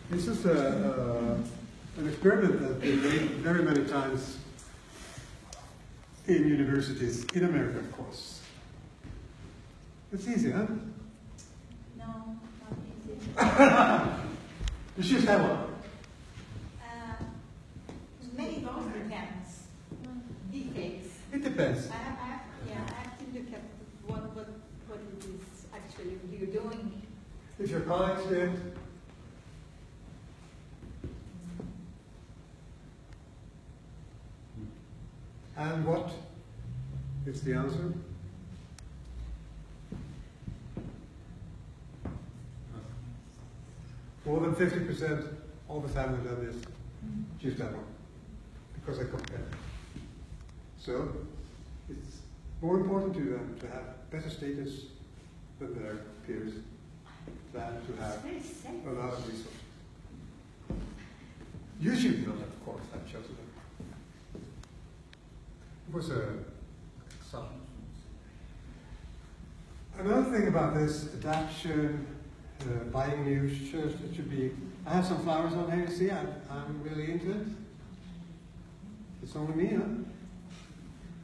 This is an experiment that been made very many times in universities, in America, of course. It's easy, huh? No, not easy. You should have one. Maybe both depends. Details. It depends. I have to look at what it is actually you're doing. If your colleagues did, and what is the answer? More than 50% all the time I've done this, choose that one, because I compare. So, it's more important to them to have better status than their peers than to have a lot of resources. You should know that, of course, I've chosen them. It was a example. Another thing about this adaptation, buying new shirts, it should be, I have some flowers on here, you see, I'm really into it. It's only me, huh?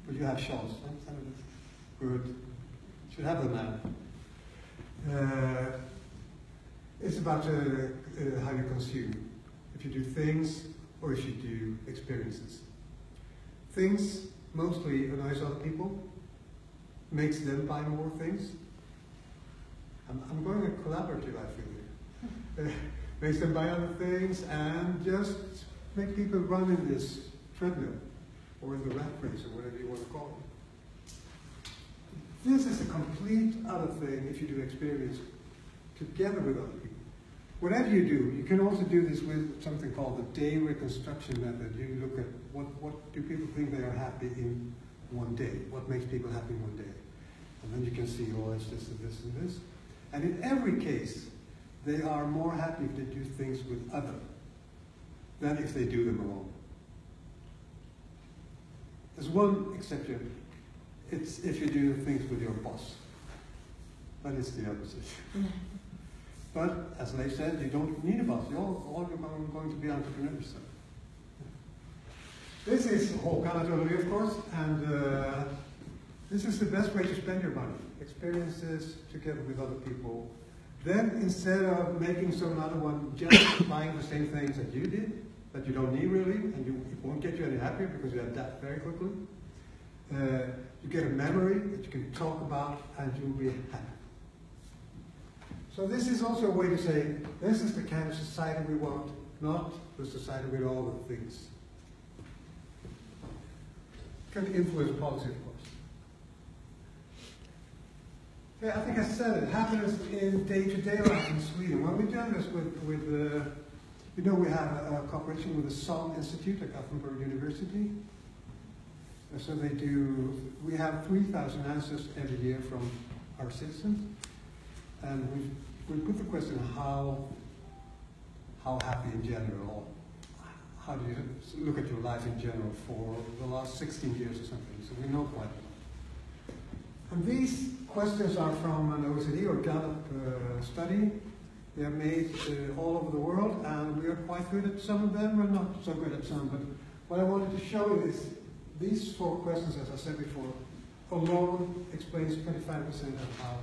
But you have shawls, right? Good. Should have them now. It's about how you consume. If you do things or if you do experiences. Things mostly annoys other people, makes them buy more things. I'm going a collaborative, I feel here. Makes them buy other things and just make people run in this treadmill or in the rat race or whatever you want to call it. This is a complete other thing if you do experience together with other people. Whatever you do, you can also do this with something called the day reconstruction method. You look at what do people think they are happy in one day? What makes people happy in one day? And then you can see, oh, it's this and this and this. And in every case, they are more happy if they do things with others than if they do them alone. There's one exception. It's if you do things with your boss. That is the opposite. But, as Leif said, you don't need a boss. You're all going to be entrepreneurs. So. This is Håkan Atulli, of course, and this is the best way to spend your money. Experiences together with other people. Then, instead of making some other one just buying the same things that you did, that you don't need really, and it won't get you any happier because you adapt very quickly, you get a memory that you can talk about and you'll be happy. So this is also a way to say, this is the kind of society we want, not the society with all the things. It can influence policy, of course. Yeah, I think I said it happens in day-to-day life in Sweden. When we've done this with you know, we have a cooperation with the Salm Institute at Gothenburg University. So we have 3,000 answers every year from our citizens. And we put the question, how happy in general, how do you look at your life in general for the last 16 years or something, so we know quite a lot. And these questions are from an OECD or Gallup study. They are made all over the world, and we are quite good at some of them, we're not so good at some, but what I wanted to show you is these 4 questions, as I said before, alone explains 25% of how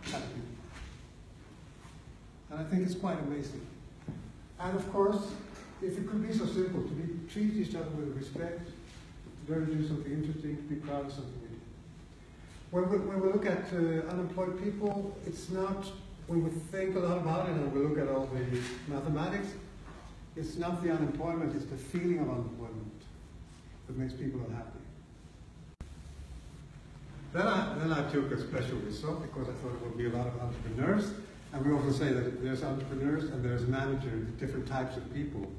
happy people. And I think it's quite amazing. And of course, if it could be so simple, to treat each other with respect, to learn to do something interesting, to be proud of something we do. When we look at unemployed people, it's not, when we think a lot about it and we look at all the mathematics, it's not the unemployment, it's the feeling of unemployment that makes people unhappy. Then I took a special result because I thought it would be a lot of entrepreneurs. And we often say that there's entrepreneurs and there's managers, different types of people.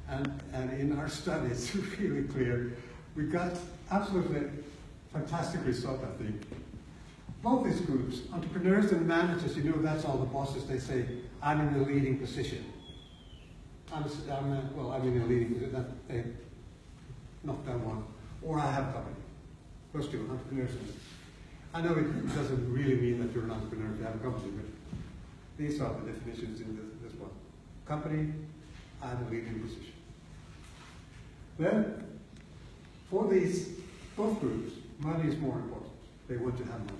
And in our study, it's really clear. We got absolutely fantastic result, I think. Both these groups, entrepreneurs and managers, you know, that's all the bosses, they say, I'm in a leading position. I'm in a leading position, they knock down one. Or I have a company. Those two, entrepreneurs. I know it doesn't really mean that you're an entrepreneur if you have a company, but these are the definitions in this one. Company, and a leading position. Then, for these both groups, money is more important. They want to have money.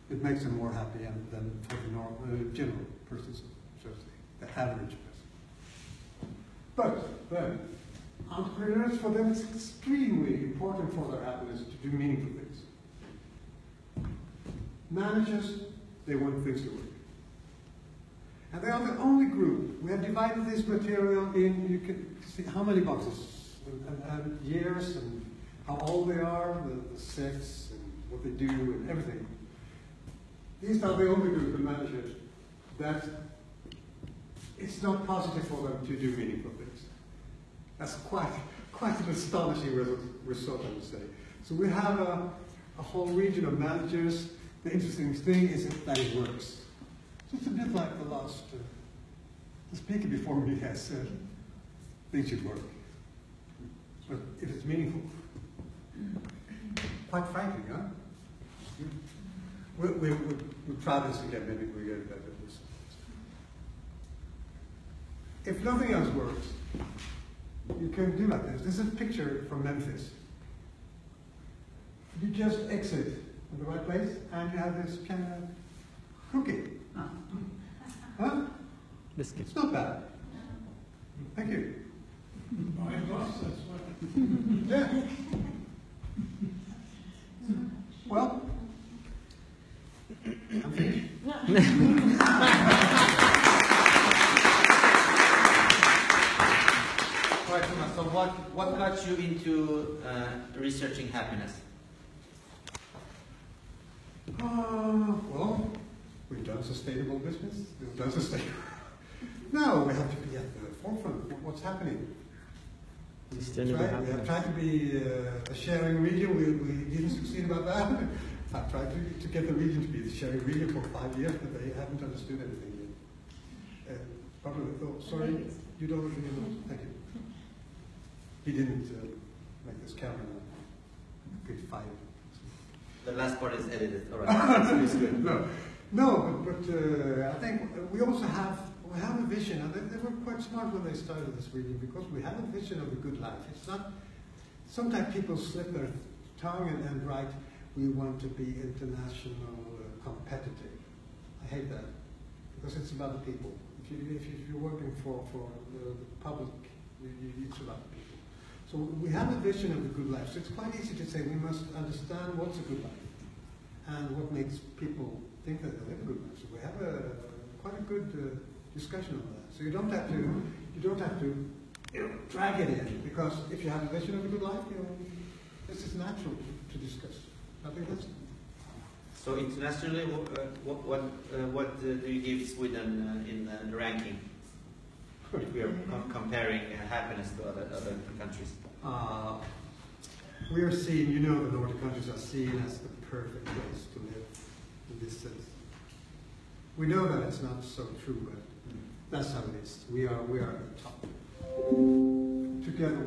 It makes them more happy than for the normal, general person, so to say, the average person. But then, entrepreneurs, for them, it's extremely important for their happiness to do meaningful things. Managers, they want things to work. And they are the only group. We have divided this material in, you can see how many boxes, and years, and how old they are, the sex, and what they do, and everything. These are the only group of managers that it's not positive for them to do meaningful things. That's quite an astonishing result, I would say. So we have a whole region of managers. The interesting thing is that it works. Just a bit like the last, the speaker before me has said, things should work. But if it's meaningful, quite frankly, huh? We'll try this again, maybe we get better at this. If nothing else works, you can do like this. This is a picture from Memphis. You just exit in the right place, and you have this kind of cookie. Huh? Biscuit. It's not bad. Thank you. My boss, that's what. Yeah. Well, I'm finished. All right, Thomas, so what got you into researching happiness? Well, we've done sustainable business. We've done sustainable. No, we have to be at the forefront of what's happening. Sustainable We happiness. have tried to be a sharing region. We didn't succeed about that. I've tried to get the region to be the sharing region for 5 years, but they haven't understood anything yet. Probably, oh, sorry, you don't really know. Thank you. He didn't make this camera. Good fight. The last part is edited. All right. It's good. No, but I think we also have a vision, and they were quite smart when they started this region, because we have a vision of a good life. It's not. Sometimes people slip their tongue and write, "We want to be international competitive." I hate that, because it's about the people. If you're working for the public, it's about the people. So we have a vision of a good life. So it's quite easy to say we must understand what's a good life and what makes people think that they live a good life. So we have quite a good discussion on that. So you don't have to drag it in, because if you have a vision of a good life, this is natural to discuss. I think that's. So internationally, what do you give Sweden in the ranking? If we are comparing happiness to other countries. We are seen, the Nordic countries are seen as the perfect place to live in this sense. We know that it's not so true, but that's how it is. We are at the top. Together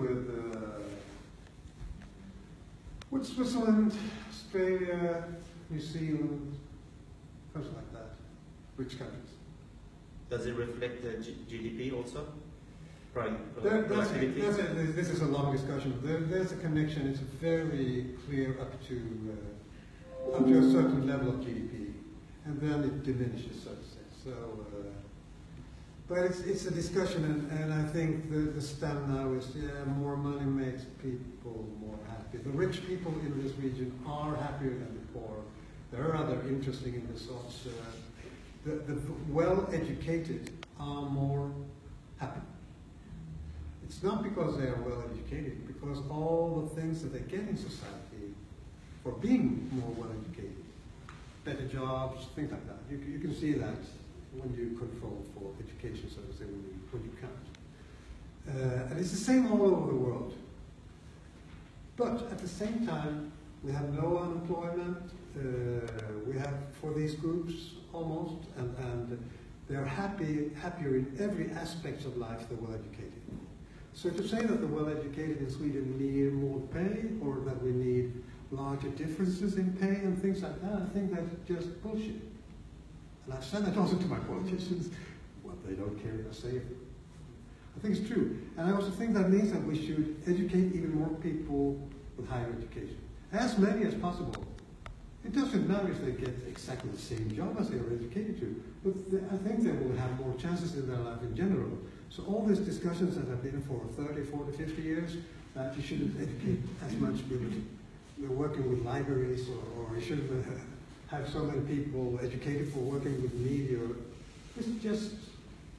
with Switzerland, Australia, New Zealand, countries like that, rich countries. Does it reflect the GDP also? This is a long discussion. There's a connection. It's very clear up to a certain level of GDP, and then it diminishes, so to say. So, but it's a discussion, and I think the stand now is more money makes people more happy. The rich people in this region are happier than the poor. There are other interesting results. The well-educated are more happy. It's not because they are well-educated, because all the things that they get in society for being more well-educated, better jobs, things like that. You can see that when you control for education, so to say, when you count. And it's the same all over the world. But at the same time, we have no unemployment. We have, for these groups, almost, and they're happier in every aspect of life, the well-educated. So to say that the well-educated in Sweden need more pay, or that we need larger differences in pay and things like that, I think that's just bullshit. And I've said that also to my politicians. Well, they don't care if I say it. I think it's true. And I also think that means that we should educate even more people with higher education. As many as possible. It doesn't matter if they get exactly the same job as they are educated to, but I think they will have more chances in their life in general. So all these discussions that have been for 30, 40, 50 years, that you shouldn't educate as much with working with libraries, or you shouldn't have so many people educated for working with media. It's just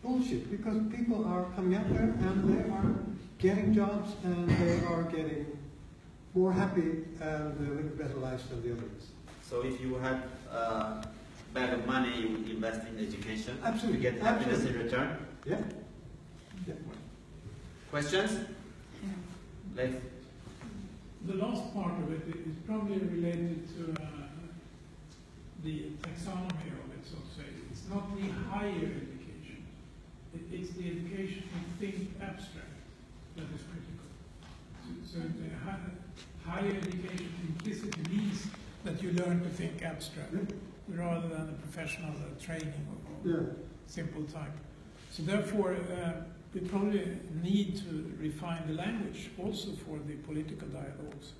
bullshit, because people are coming out there and they are getting jobs and they are getting more happy and they live better lives than the others. So if you had a bag of money, you would invest in education Absolutely. to get happiness Absolutely. in return? Yeah. Yeah. Questions? Let's. The last part of it is probably related to the taxonomy of it, so to say. It's not the higher education. It's the education to think abstract that is critical. So the higher education implicitly means that you learn to think abstract rather than a professional training of simple type. So therefore, we probably need to refine the language also for the political dialogues,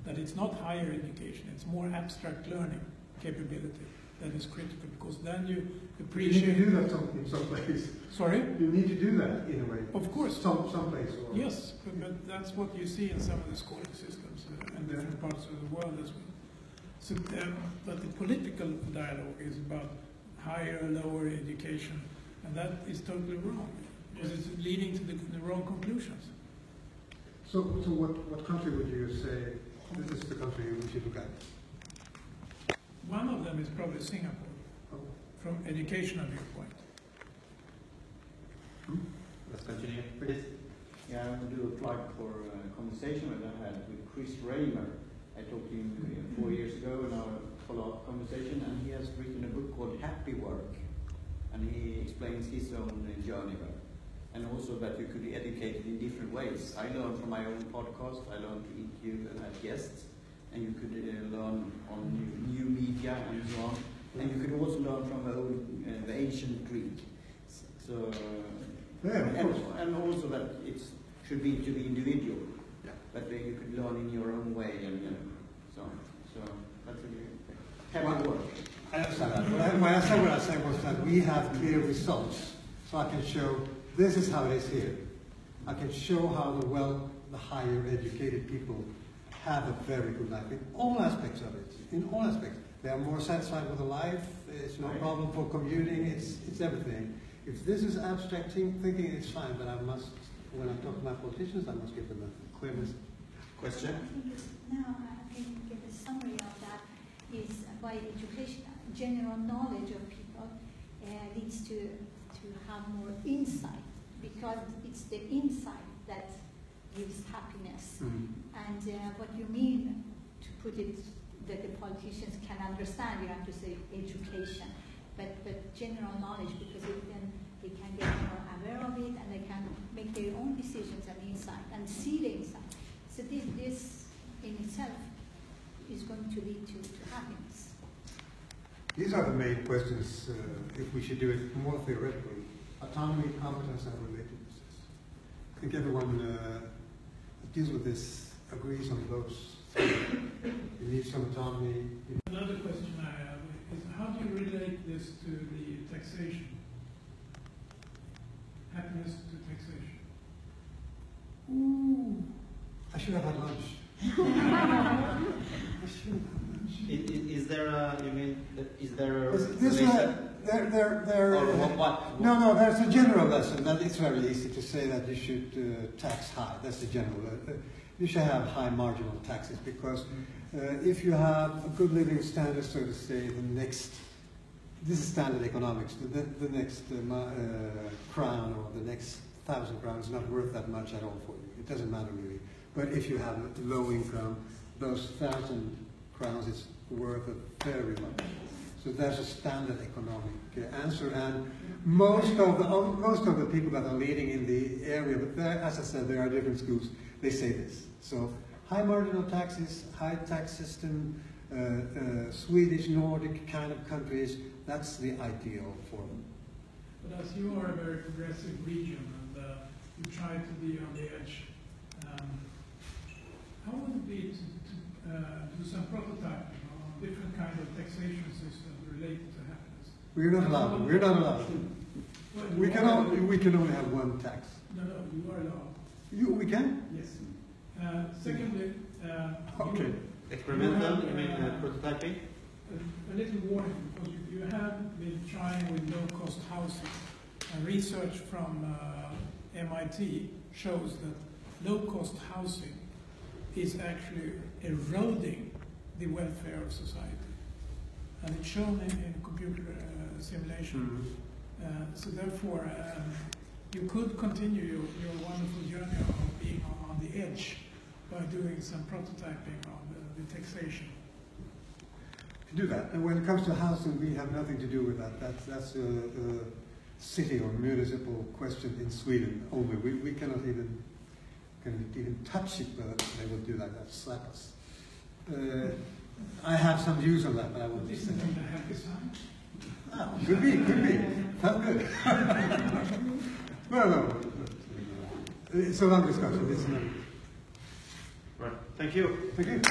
that it's not higher education, it's more abstract learning capability that is critical, because then you appreciate... You need to do that in some place. Sorry? You need to do that in a way. Of course. Some place. Or Yes, but that's what you see in some of the schooling systems in different parts of the world as well. So, but the political dialogue is about higher or lower education, and that is totally wrong, because it's leading to the wrong conclusions. So what country would you say, this is the country we should look at? One of them is probably Singapore, from educational viewpoint. Let's continue. Please. Yeah, I will do a plug for a conversation that I had with Chris Raymer. I talked to him 4 years ago in our follow-up conversation, and he has written a book called Happy Work, and he explains his own journey there. And also that you could be educated in different ways. I learned from my own podcast, I learned to interview and have guests, and you could learn on new media and so on. And you could also learn from the ancient Greek. So, and also that it should be to the individual. Yeah. That way you could learn in your own way, and so on. So that's a happy work. I understand that. When I said what I said was that we have clear results, so I can show this is how it is here. I can show how the higher educated people have a very good life in all aspects of it. In all aspects, they are more satisfied with their life. It's no problem for commuting. It's everything. If this is abstract thinking, it's fine. But I must, when I talk to my politicians, I must give them a clear message. Question? I think the summary of that is by education, general knowledge of people leads to have more insight, because it's the insight that gives happiness. And what you mean, to put it that the politicians can understand, you have to say education, but general knowledge, because then they can get more aware of it and they can make their own decisions and insight and see the insight. So this in itself is going to lead to happiness. These are the main questions, if we should do it more theoretically. Autonomy, competence, and relatedness. I think everyone that deals with this agrees on those three. You need some autonomy. Another question I have is, how do you relate this to the taxation? Happiness to taxation. Ooh, I should have had lunch. I should have had lunch. Is there a, you mean, is there a This relation? Or what? No, there's a general lesson that it's very easy to say that you should tax high. That's the general. You should have high marginal taxes, because if you have a good living standard, so to say, this is standard economics, the next crown or the next 1,000 crowns is not worth that much at all for you. It doesn't matter really. But if you have a low income, those 1,000 crowns is worth very much. So that's a standard economic answer, and most of the people that are leading in the area, but there, as I said, there are different schools. They say this. So high marginal taxes, high tax system, Swedish, Nordic kind of countries. That's the ideal for them. But as you are a very progressive region, and you try to be on the edge. How would it be to do some prototyping on different kind of taxation systems related to happiness? We're not allowed. We're not allowed. Well, We can only have one tax. No, you are allowed. We can? Yes. Secondly, Okay. Experimental, you mean prototyping? a little warning, because you have been trying with low-cost housing. Research from MIT shows that low-cost housing is actually eroding the welfare of society. And it's shown in computer simulation. So therefore, you could continue your wonderful journey of being on the edge by doing some prototyping of the taxation. Do that. And when it comes to housing, we have nothing to do with that. That's a city or municipal question in Sweden only. We cannot even touch it, but they will do that. They'll slap us. I have some views on that, but I won't This say is that. the happy sign. Could be. Felt good. No. It's a long discussion. It's not. Right. Thank you. Thank you.